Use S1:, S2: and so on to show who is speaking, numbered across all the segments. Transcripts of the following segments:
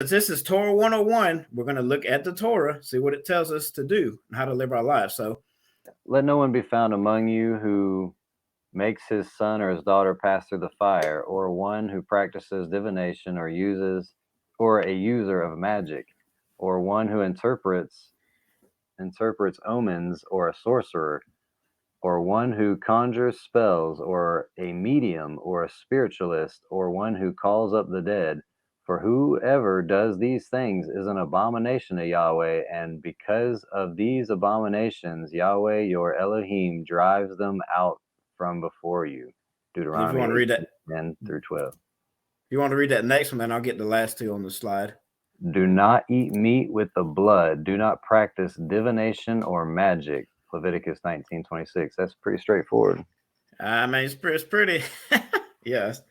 S1: since this is Torah 101, we're going to look at the Torah, see what it tells us to do and how to live our lives. So,
S2: let no one be found among you who makes his son or his daughter pass through the fire, or one who practices divination or a user of magic, or one who interprets omens, or a sorcerer, or one who conjures spells, or a medium, or a spiritualist, or one who calls up the dead. For whoever does these things is an abomination to Yahweh, and because of these abominations, Yahweh your Elohim drives them out from before you.
S1: if you want to
S2: Deuteronomy
S1: read that,
S2: 10 through 12.
S1: if you want to read that next one, then I'll get the last two on the slide.
S2: Do not eat meat with the blood. Do not practice divination or magic. Leviticus 19:26. That's pretty straightforward.
S1: I mean, it's pretty. Yes.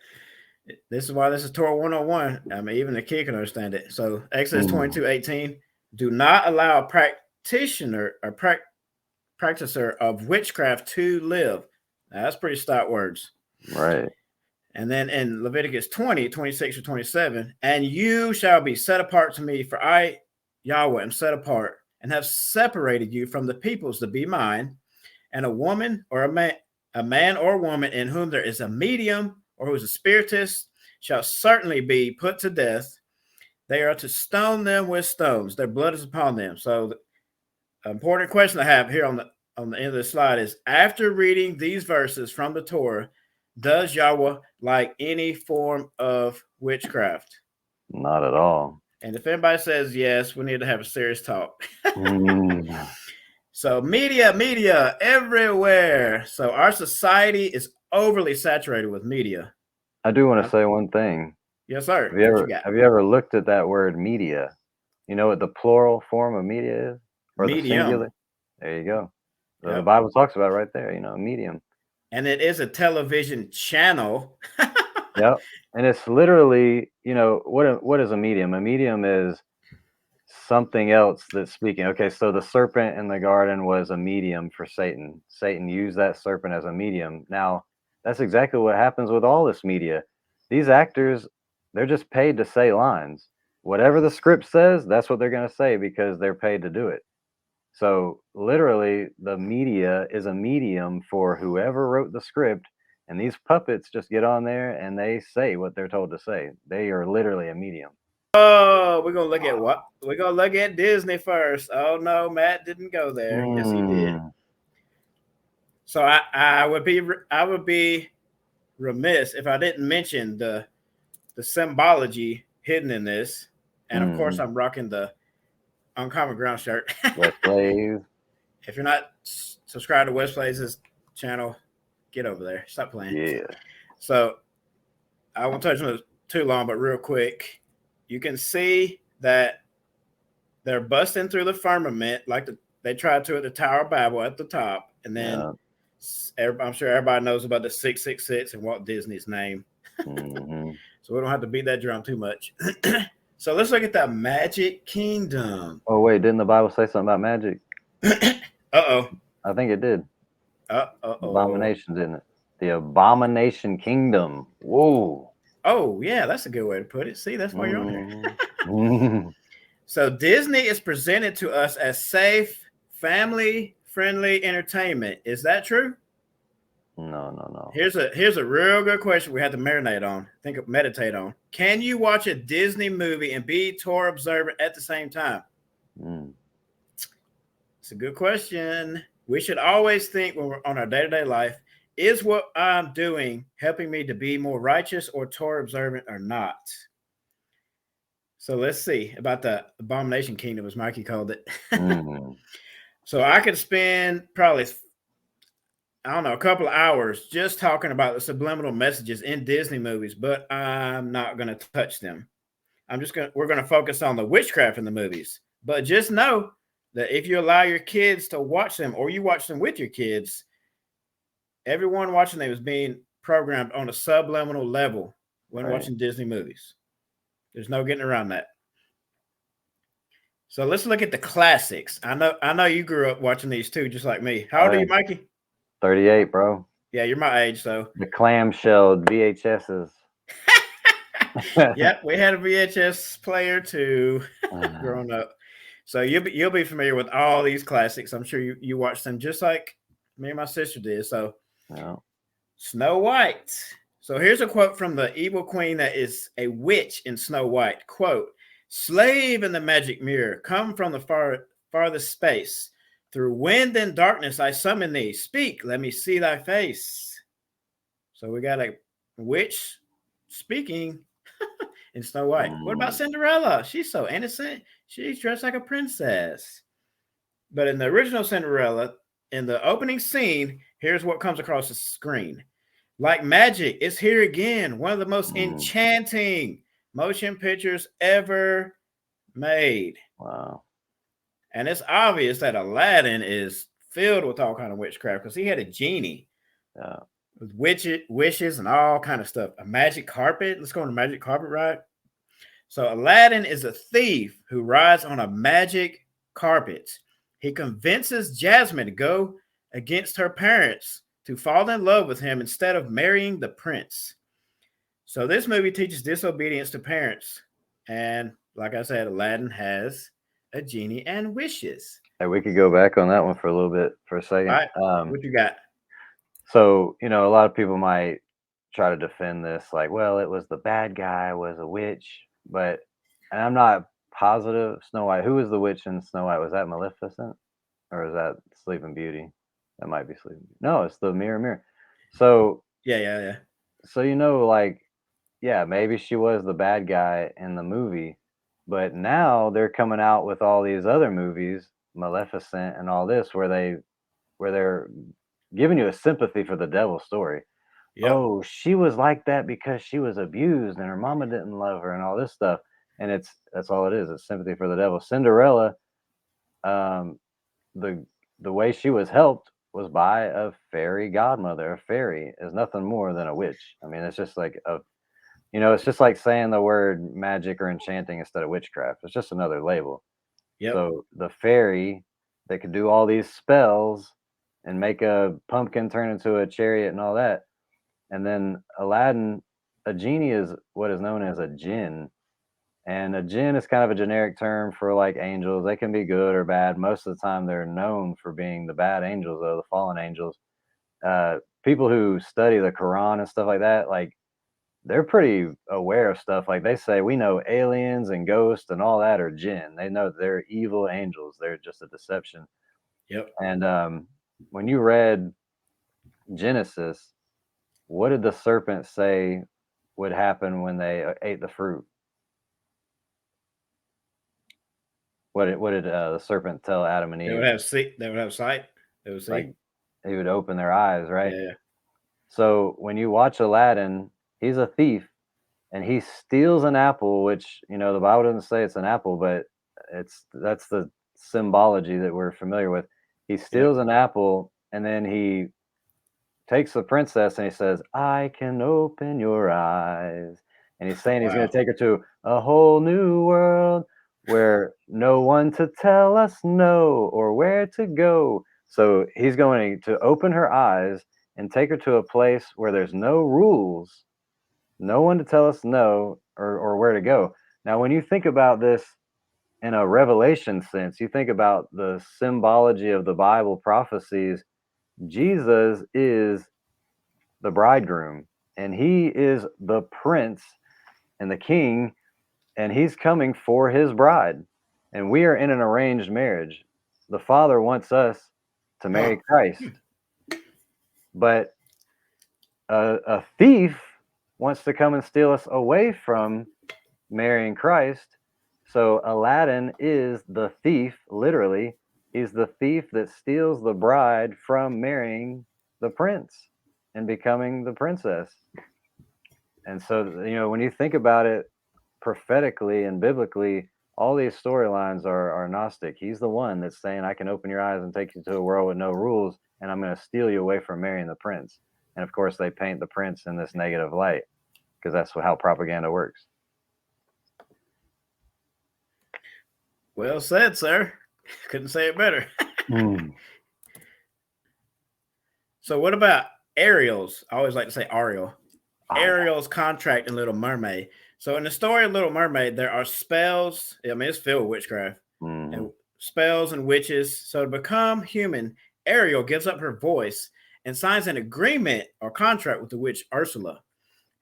S1: This is why this is Torah 101. I mean, even the kid can understand it. So, Exodus 22:18. Do not allow a practitioner or practicer of witchcraft to live. Now, that's pretty stout words.
S2: Right.
S1: And then in Leviticus 20:26 or 27, and you shall be set apart to me, for I, Yahweh, am set apart and have separated you from the peoples to be mine, and a woman or a man or woman in whom there is a medium or who is a spiritist shall certainly be put to death. They are to stone them with stones. Their blood is upon them. So the important question I have here on the end of the slide is, after reading these verses from the Torah, does Yahweh like any form of witchcraft?
S2: Not at all.
S1: And if anybody says yes, we need to have a serious talk. So media everywhere. So our society is overly saturated with media.
S2: I do want to say one thing.
S1: Yes, sir.
S2: Have you ever looked at that word media? You know what the plural form of media is? Or
S1: medium.
S2: The singular? There you go. So yep. The Bible talks about it right there, medium.
S1: And it is a television channel.
S2: Yep. And it's literally, what is a medium? A medium is something else that's speaking. Okay, so the serpent in the garden was a medium for Satan. Satan used that serpent as a medium. Now, that's exactly what happens with all this media. These actors, they're just paid to say lines. Whatever the script says, that's what they're going to say because they're paid to do it. So literally, the media is a medium for whoever wrote the script, and these puppets just get on there and they say what they're told to say. They are literally a medium.
S1: Oh, we're gonna look at what? We're gonna look at Disney first. Oh no, Matt didn't go there. Yes, he did. So I would be remiss if I didn't mention the symbology hidden in this, and of course I'm rocking the Uncommon Ground shirt.
S2: Westplays.
S1: If you're not subscribed to Westplays' channel, get over there. Stop playing.
S2: Yeah.
S1: So I won't touch on it too long, but real quick, you can see that they're busting through the firmament like they tried to at the Tower of Babel at the top, and then I'm sure everybody knows about the 666 and Walt Disney's name. So we don't have to beat that drum too much. So let's look at the Magic Kingdom.
S2: Oh, wait, didn't the Bible say something about magic?
S1: Uh-oh.
S2: I think it did.
S1: Uh-oh.
S2: Abomination, didn't it? The Abomination Kingdom. Whoa.
S1: Oh, yeah, that's a good way to put it. See, that's why you're on here. So Disney is presented to us as safe, family-friendly entertainment. Is that true?
S2: No.
S1: Here's a real good question we have to meditate on. Can you watch a Disney movie and be Torah observant at the same time? It's a good question. We should always think when we're on our day-to-day life, is what I'm doing helping me to be more righteous or Torah observant or not? So let's see about the Abomination Kingdom, as Mikey called it. So I could spend probably, a couple of hours just talking about the subliminal messages in Disney movies, but I'm not going to touch them. We're going to focus on the witchcraft in the movies. But just know that if you allow your kids to watch them or you watch them with your kids, everyone watching them is being programmed on a subliminal level when watching Disney movies. There's no getting around that. So let's look at the classics. I know you grew up watching these too, just like me. How old are you, Mikey?
S2: 38, bro.
S1: Yeah, you're my age, so.
S2: The clamshell VHSs.
S1: Yep, we had a VHS player too growing up. So you'll be familiar with all these classics. I'm sure you watched them just like me and my sister did. So
S2: Yeah.
S1: Snow White. So here's a quote from the evil queen that is a witch in Snow White. Quote, slave in the magic mirror, come from the farthest space. Through wind and darkness I summon thee. Speak, let me see thy face. So we got a witch speaking in Snow White. What about
S2: Mm,
S1: Cinderella? She's so innocent. She's dressed like a princess. But in the original Cinderella, in the opening scene, here's what comes across the screen. Like magic, it's here again. One of the most
S2: mm,
S1: enchanting motion pictures ever made.
S2: wow.
S1: And it's obvious that Aladdin is filled with all kind of witchcraft because he had a genie
S2: Yeah.
S1: with wishes and all kind of stuff. A magic carpet. Let's go on a magic carpet ride. So Aladdin is a thief who rides on a magic carpet. He convinces Jasmine to go against her parents to fall in love with him instead of marrying the prince. So this movie teaches disobedience to parents. And like I said, Aladdin has a genie and wishes.
S2: Hey, we could go back on that one for a little bit for a
S1: All
S2: second.
S1: right. What you got?
S2: So, a lot of people might try to defend this like, well, it was the bad guy was a witch, but and I'm not positive. Snow White, who was the witch in Snow White? Was that Maleficent or is that Sleeping Beauty? That might be Sleeping Beauty. No, it's the Mirror Mirror. So,
S1: Yeah.
S2: so like, yeah, maybe she was the bad guy in the movie, but now they're coming out with all these other movies, Maleficent and all this, where they're giving you a sympathy for the devil story.
S1: Yep.
S2: Oh, she was like that because she was abused and her mama didn't love her and all this stuff. And that's all it is. It's sympathy for the devil. Cinderella, um, the the way she was helped was by a fairy godmother. A fairy is nothing more than a witch. I mean, it's just like it's just like saying the word magic or enchanting instead of witchcraft. It's just another label.
S1: Yep.
S2: So the fairy that could do all these spells and make a pumpkin turn into a chariot and all that. And then Aladdin, a genie is what is known as a jinn. And a jinn is kind of a generic term for like angels. They can be good or bad. Most of the time, they're known for being the bad angels, though, the fallen angels. People who study the Quran and stuff like that, like they're pretty aware of stuff. Like they say, we know aliens and ghosts and all that are jinn. They know they're evil angels. They're just a deception.
S1: Yep.
S2: And when you read Genesis, what did the serpent say would happen when they ate the fruit? What did the serpent tell Adam and
S1: They would
S2: Eve?
S1: have see. They would have sight. They would
S2: Like
S1: see.
S2: he would open their eyes, right?
S1: Yeah.
S2: So when you watch Aladdin, he's a thief and he steals an apple, which the Bible doesn't say it's an apple, but that's the symbology that we're familiar with. He
S1: Yep.
S2: steals an apple and then he takes the princess and he says, I can open your eyes. And he's saying he's going
S1: Wow.
S2: to take her to a whole new world where no one to tell us no or where to go. So he's going to open her eyes and take her to a place where there's no rules, no one to tell us no or where to go. Now, when you think about this in a revelation sense, you think about the symbology of the Bible prophecies. Jesus is the bridegroom, and he is the prince and the king, and he's coming for his bride. And we are in an arranged marriage. The Father wants us to marry
S1: Oh.
S2: Christ, but a thief wants to come and steal us away from marrying Christ. So Aladdin is the thief, literally. He's the thief that steals the bride from marrying the prince and becoming the princess. And so, when you think about it prophetically and biblically, all these storylines are Gnostic. He's the one that's saying, I can open your eyes and take you to a world with no rules, and I'm going to steal you away from marrying the prince. And of course, they paint the prince in this negative light because that's how propaganda works.
S1: Well said, sir. Couldn't say it better.
S2: Mm.
S1: So what about Ariel's? I always like to say Ariel.
S2: Oh, yeah.
S1: Ariel's contract in Little Mermaid. So in the story of Little Mermaid, there are spells. I mean, it's filled with witchcraft
S2: Mm-hmm.
S1: and spells and witches. So to become human, Ariel gives up her voice and signs an agreement or contract with the witch Ursula.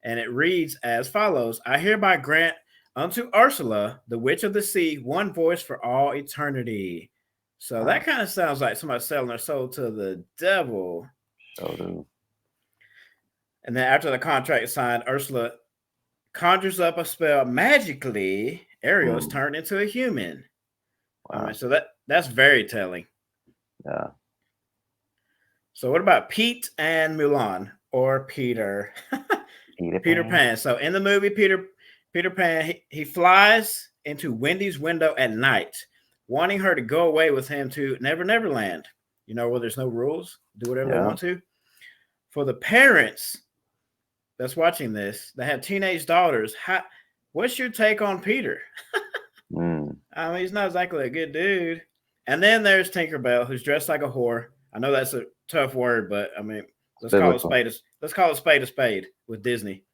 S1: And it reads as follows: I hereby grant unto Ursula, the witch of the sea, one voice for all eternity. So that
S2: Wow.
S1: kind of sounds like somebody selling their soul to the devil.
S2: So do.
S1: And then after the contract is signed, Ursula conjures up a spell magically. Ariel is
S2: Mm.
S1: turned into a human. I mean,
S2: Wow.
S1: so that's very telling.
S2: Yeah.
S1: So what about Pete and Mulan or Peter?
S2: Peter
S1: Peter
S2: Pan.
S1: Pan. So in the movie Peter Pan, he flies into Wendy's window at night, wanting her to go away with him to Never Never Land. You know, where there's no rules, do whatever they
S2: Yeah.
S1: want to. For the parents that's watching this that have teenage daughters, what's your take on Peter?
S2: Mm.
S1: I mean, he's not exactly a good dude. And then there's Tinkerbell, who's dressed like a whore. I know that's a tough word, but I mean,
S2: It's
S1: let's call it
S2: biblical.
S1: spade. Let's call it spade a spade with Disney.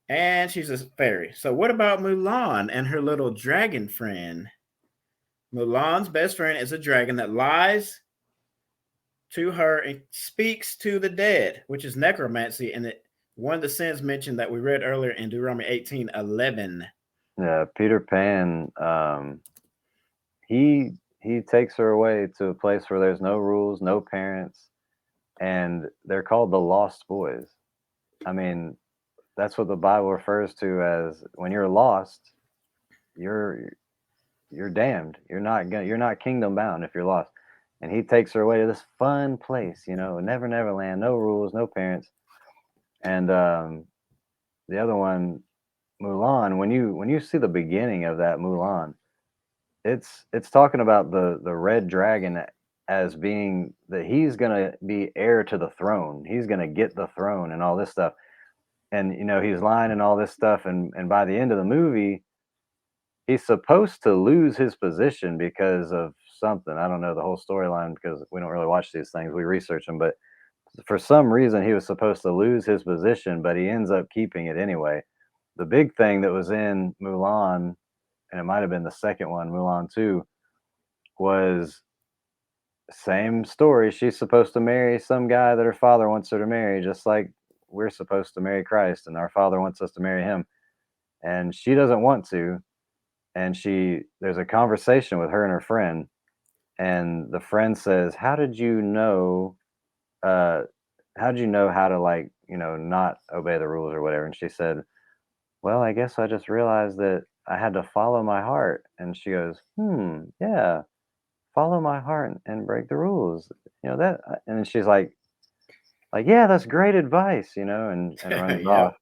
S1: And she's a fairy. So what about Mulan and her little dragon friend? Mulan's best friend is a dragon that lies to her and speaks to the dead, which is necromancy, and one of the sins mentioned that we read earlier in Deuteronomy 18:11.
S2: Yeah. Peter Pan. He takes her away to a place where there's no rules, no parents, and they're called the lost boys. I mean, that's what the Bible refers to as when you're lost, you're you're damned. You're not kingdom bound if you're lost. And he takes her away to this fun place, never land, no rules, no parents. And the other one, Mulan, when you see the beginning of that Mulan, it's talking about the red dragon as being that he's gonna be heir to the throne. He's gonna get the throne and all this stuff. And he's lying and all this stuff, and by the end of the movie, he's supposed to lose his position because of something. I don't know the whole storyline because we don't really watch these things. We research them, but for some reason he was supposed to lose his position, but he ends up keeping it anyway. The big thing that was in Mulan, and it might have been the second one, Mulan 2, was same story. She's supposed to marry some guy that her father wants her to marry, just like we're supposed to marry Christ and our father wants us to marry him. And she doesn't want to. And there's a conversation with her and her friend, and the friend says, uh how did you know how to, like, not obey the rules or whatever? And she said, well, I guess I just realized that I had to follow my heart. And she goes, yeah, follow my heart and break the rules, that. And then she's like, yeah, that's great advice, and runs off.
S1: Yep.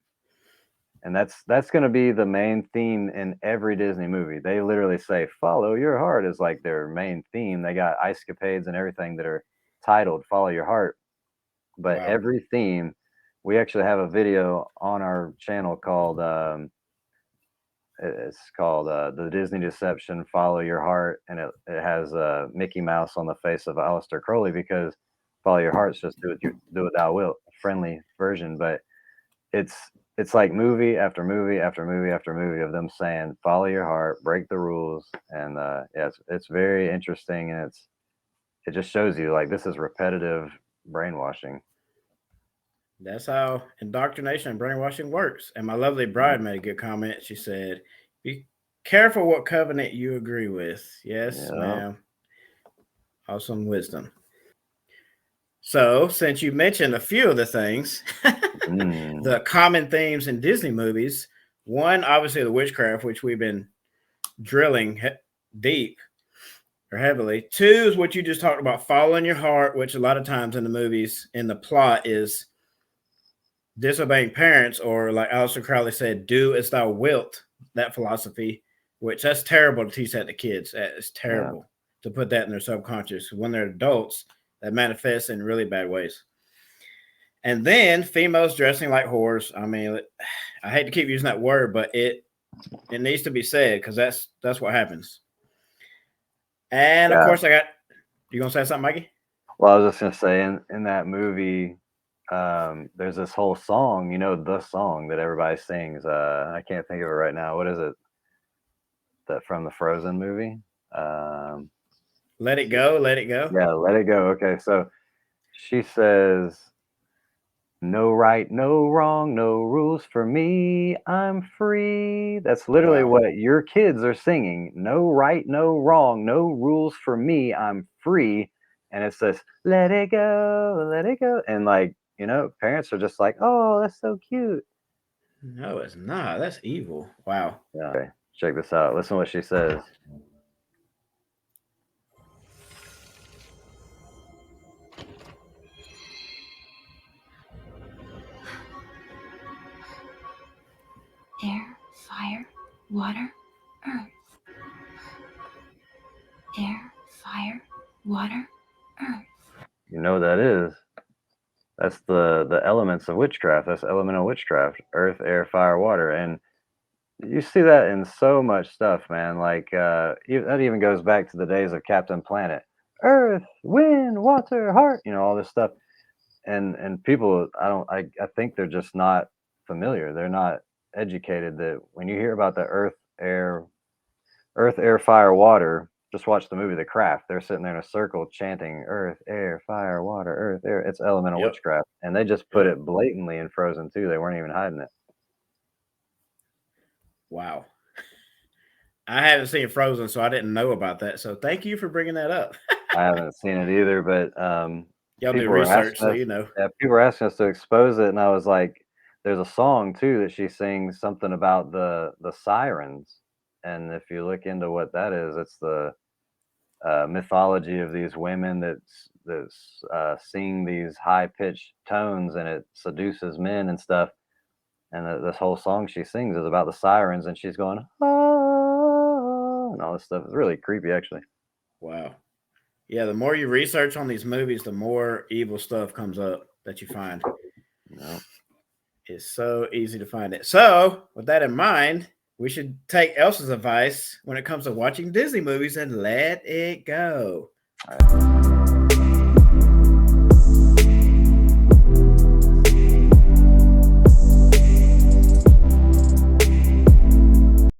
S2: And that's going to be the main theme in every Disney movie. They literally say "Follow your heart" is like their main theme. They got ice capades and everything that are titled "Follow Your Heart." But
S1: Wow.
S2: every theme, we actually have a video on our channel called it's called "The Disney Deception: Follow Your Heart," and it has Mickey Mouse on the face of Aleister Crowley because "Follow Your Heart's just do what thou wilt," friendly version, but it's it's like movie after movie after movie after movie of them saying follow your heart, break the rules. And yeah, it's very interesting, and it just shows you like this is repetitive brainwashing.
S1: That's how indoctrination and brainwashing works. And my lovely
S2: Mhm.
S1: bride made a good comment. She said, be careful what covenant you agree with. Yes,
S2: Yeah.
S1: ma'am. Awesome wisdom. So, since you mentioned a few of the things,
S2: Mm.
S1: the common themes in Disney movies, one, obviously, the witchcraft, which we've been drilling deep or heavily. Two is what you just talked about, following your heart, which a lot of times in the movies, in the plot, is disobeying parents, or like Aleister Crowley said, do as thou wilt, that philosophy, which that's terrible to teach that to kids. That is
S2: Yeah.
S1: terrible to put that in their subconscious. When they're adults, that manifests in really bad ways. And then females dressing like whores. I mean, I hate to keep using that word, but it needs to be said because that's what happens. And of
S2: Yeah.
S1: course, I got you gonna say something, Mikey?
S2: Well, I was just gonna say in that movie, there's this whole song, the song that everybody sings. I can't think of it right now. What is it? That from the Frozen movie? Um,
S1: Let it go, let it go.
S2: yeah, Let It Go. Okay, so she says, "No right, no wrong, no rules for me. I'm free." That's literally
S1: Wow.
S2: what your kids are singing. No right, no wrong, no rules for me. I'm free. And it says, "Let it go, let it go." And parents are just like, "Oh, that's so cute."
S1: No, it's not. That's evil. Wow.
S2: Yeah. Okay, check this out. Listen to what she says.
S3: Air, fire, water, earth. Air, fire, water, earth.
S2: You know what that is? That's the elements of witchcraft. That's elemental witchcraft. Earth, air, fire, water. And you see that in so much stuff, man. Like that even goes back to the days of Captain Planet. Earth, wind, water, heart, all this stuff. And people, I think they're just not familiar. They're not educated that when you hear about the earth, air, fire, water, just watch the movie The Craft. They're sitting there in a circle chanting earth, air, fire, water, earth, air. It's elemental
S1: Yep.
S2: witchcraft. And they just put
S1: Yep.
S2: it blatantly in Frozen 2. They weren't even hiding it.
S1: Wow. I haven't seen Frozen, so I didn't know about that. So thank you for bringing that up.
S2: I haven't seen it either, but
S1: Y'all do
S2: people were
S1: research,
S2: asking
S1: so
S2: us.
S1: you know.
S2: Yeah, people were asking us to expose it, and I was like, "There's a song too that she sings something about the sirens." And if you look into what that is, it's the mythology of these women that sing these high pitched tones, and it seduces men and stuff. And this whole song she sings is about the sirens, and she's going ah, and all this stuff. It's really creepy, actually.
S1: Wow. Yeah, the more you research on these movies, the more evil stuff comes up that you find.
S2: No.
S1: It's so easy to find it. So, with that in mind, we should take Elsa's advice when it comes to watching Disney movies and let it go.
S2: All right.